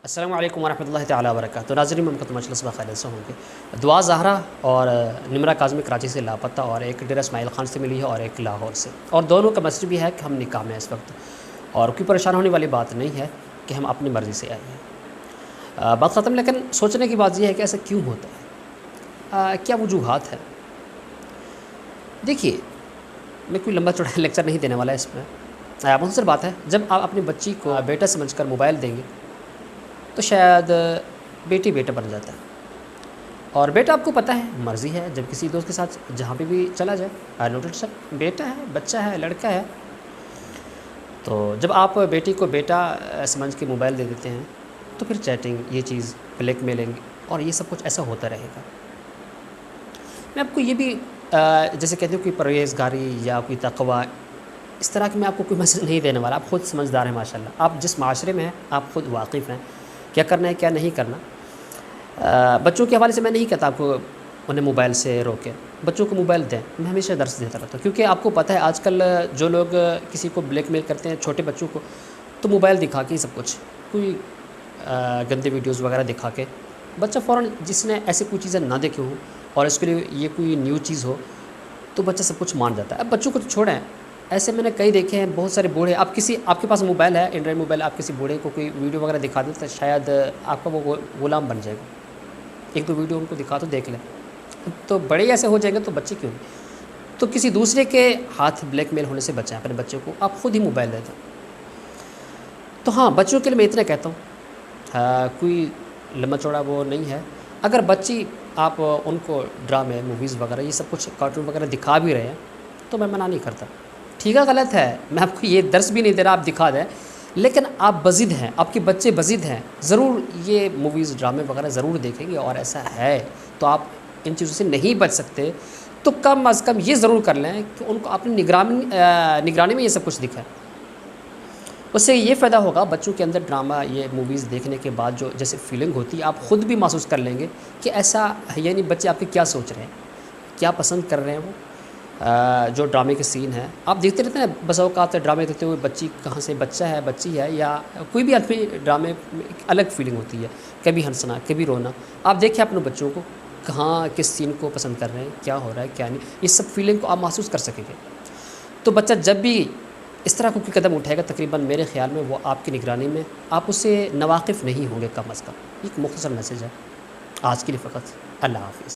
السلام علیکم ورحمۃ اللہ تعالیٰ وبرکاتہ. ناظرین ممکن مجلس بخیر سے ہوں گے. دعا زہرا اور نمرہ کاظمی کراچی سے لاپتہ، اور ایک ڈیرہ اسماعیل خان سے ملی ہے اور ایک لاہور سے، اور دونوں کا مسئلہ بھی ہے کہ ہم نکاح میں اس وقت، اور کوئی پریشان ہونے والی بات نہیں ہے کہ ہم اپنی مرضی سے آئے ہیں. بات ختم. لیکن سوچنے کی بات یہ ہے کہ ایسا کیوں ہوتا ہے، کیا وجوہات ہیں؟ دیکھیے، میں کوئی لمبا چوڑا لیکچر نہیں دینے والا اس میں. مختصر بات ہے، جب آپ اپنی بچی کو بیٹا سمجھ کر موبائل دیں گے تو شاید بیٹی بیٹا بن جاتا ہے، اور بیٹا آپ کو پتہ ہے مرضی ہے، جب کسی دوست کے ساتھ جہاں پہ بھی چلا جائے، نوٹڈ سب بیٹا ہے، بچہ ہے، لڑکا ہے. تو جب آپ بیٹی کو بیٹا سمجھ کے موبائل دے دیتے ہیں تو پھر چیٹنگ، یہ چیز، بلیک میلنگ اور یہ سب کچھ ایسا ہوتا رہے گا. میں آپ کو یہ بھی جیسے کہتے ہیں کوئی پرہیزگاری یا کوئی تقوی، اس طرح کی میں آپ کو کوئی میسج نہیں دینے والا. آپ خود سمجھدار ہیں ماشاءاللہ، آپ جس معاشرے میں ہیں آپ خود واقف ہیں کیا کرنا ہے کیا نہیں کرنا. بچوں کے حوالے سے میں نہیں کہتا آپ کو انہیں موبائل سے روکیں، بچوں کو موبائل دیں. میں ہمیشہ درس دیتا رہتا ہوں، کیونکہ آپ کو پتہ ہے آج کل جو لوگ کسی کو بلیک میل کرتے ہیں، چھوٹے بچوں کو، تو موبائل دکھا کے ہی سب کچھ، کوئی گندے ویڈیوز وغیرہ دکھا کے بچہ فوراً، جس نے ایسی کوئی چیزیں نہ دیکھی ہوں اور اس کے لیے یہ کوئی نیو چیز ہو تو بچہ سب کچھ مان جاتا ہے. اب بچوں کو تو چھوڑیں، ایسے میں نے کئی دیکھے ہیں، بہت سارے بوڑھے، آپ کے پاس موبائل ہے، اینڈرائڈ موبائل، آپ کسی بوڑھے کو کوئی ویڈیو وغیرہ دکھا دیں تو شاید آپ کا وہ غلام بن جائے گا. ایک دو ویڈیو ان کو دکھا تو دیکھ لیں، تو بڑے ایسے ہو جائیں گے تو بچے کیوں نہیں. تو کسی دوسرے کے ہاتھ بلیک میل ہونے سے بچائیں اپنے بچے کو، آپ خود ہی موبائل دے دیں. تو ہاں، بچوں کے لیے میں اتنا کہتا ہوں، کوئی لمبا چوڑا وہ نہیں ہے. اگر بچی آپ ان کو ڈرامے، موویز وغیرہ، یہ سب کچھ کارٹون وغیرہ دکھا بھی رہے ہیں تو میں منع نہیں کرتا. ٹھیک ہے، غلط ہے، میں آپ کو یہ درس بھی نہیں دے رہا آپ دکھا دیں، لیکن آپ بضد ہیں، آپ کے بچے بضد ہیں، ضرور یہ موویز، ڈرامے وغیرہ ضرور دیکھیں گے، اور ایسا ہے تو آپ ان چیزوں سے نہیں بچ سکتے تو کم از کم یہ ضرور کر لیں کہ ان کو اپنی نگرانی میں یہ سب کچھ دکھائیں. اس سے یہ فائدہ ہوگا، بچوں کے اندر ڈرامہ، یہ موویز دیکھنے کے بعد جو جیسے فیلنگ ہوتی ہے، آپ خود بھی محسوس کر لیں گے کہ ایسا ہے. یعنی بچے آپ کے کیا سوچ رہے ہیں، کیا پسند کر رہے ہیں. وہ جو ڈرامے کے سین ہیں آپ دیکھتے رہتے ہیں، بس اوقات ڈرامے دیکھتے ہوئے بچی کہاں سے، بچہ ہے، بچی ہے، یا کوئی بھی آدمی، ڈرامے میں ایک الگ فیلنگ ہوتی ہے، کبھی ہنسنا، کبھی رونا. آپ دیکھیں اپنے بچوں کو کہاں کس سین کو پسند کر رہے ہیں، کیا ہو رہا ہے کیا نہیں، یہ سب فیلنگ کو آپ محسوس کر سکیں گے. تو بچہ جب بھی اس طرح کوئی قدم اٹھائے گا، تقریباً میرے خیال میں وہ آپ کی نگرانی میں، آپ اس سے ناواقف نہیں ہوں گے کم از کم. ایک مختصر میسج ہے آج کے لیے فقط. اللہ حافظ.